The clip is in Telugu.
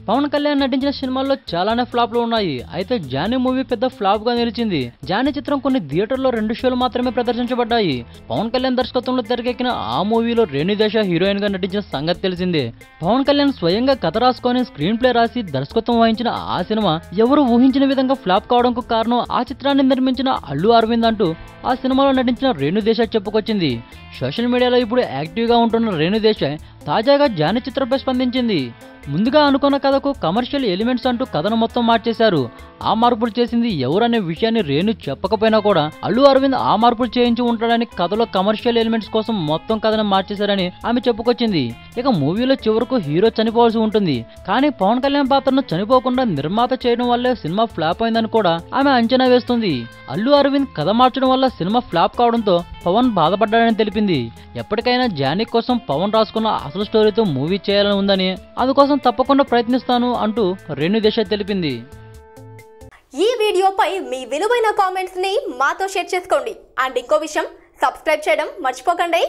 పవన్ కళ్యాణ్ నటించిన సినిమాల్లో చాలానే ఫ్లాప్లు ఉన్నాయి. అయితే జానీ మూవీ పెద్ద ఫ్లాప్ గా నిలిచింది. జానీ చిత్రం కొన్ని థియేటర్లో 2 షోలు మాత్రమే ప్రదర్శించబడ్డాయి. పవన్ కళ్యాణ్ దర్శకత్వంలో తెరకెక్కిన ఆ మూవీలో రేణుదేశ హీరోయిన్ గా నటించిన సంగతి తెలిసిందే. పవన్ కళ్యాణ్ స్వయంగా కథ రాసుకొని స్క్రీన్ ప్లే రాసి దర్శకత్వం వహించిన ఆ సినిమా ఎవరు ఊహించిన విధంగా ఫ్లాప్ కావడానికి కారణం ఆ చిత్రాన్ని నిర్మించిన అల్లు అరవింద్ అంటూ ఆ సినిమాలో నటించిన రేణుదేశ చెప్పుకొచ్చింది. సోషల్ మీడియాలో ఇప్పుడు యాక్టివ్గా ఉంటున్న రేణుదేశ తాజాగా జానీ చిత్రంపై స్పందించింది. ముందుగా అనుకున్న కథకు కమర్షియల్ ఎలిమెంట్స్ అంటూ కథను మొత్తం మార్చేశారు. ఆ మార్పులు చేసింది ఎవరనే విషయాన్ని రేణు చెప్పకపోయినా కూడా అల్లు అరవింద్ ఆ మార్పులు చేయించి ఉంటాడని కథలో కమర్షియల్ ఎలిమెంట్స్ కోసం మొత్తం కథను మార్చేశారని ఆమె చెప్పుకొచ్చింది. ఇక మూవీలో చివరకు హీరో చనిపోవాల్సి ఉంటుంది. కానీ పవన్ కళ్యాణ్ పాత్రను చనిపోకుండా నిర్మాత చేయడం వల్లే సినిమా ఫ్లాప్ అయిందని కూడా ఆమె అంచనా వేస్తుంది. అల్లు అరవింద్ కథ మార్చడం వల్ల సినిమా ఫ్లాప్ కావడంతో పవన్ బాధపడ్డాడని తెలిపింది. ఎప్పటికైనా జానీ కోసం పవన్ రాసుకున్న అసలు స్టోరీతో మూవీ చేయాలని ఉందని, అందుకోసం తప్పకుండా ప్రయత్నిస్తాను అంటూ రేణుదేశ తెలిపింది. ఈ వీడియోపై మీ విలువైన కామెంట్స్ ని మాతో షేర్ చేసుకోండి. అండ్ ఇంకో విషయం, సబ్స్క్రైబ్ చేయడం మర్చిపోకండి.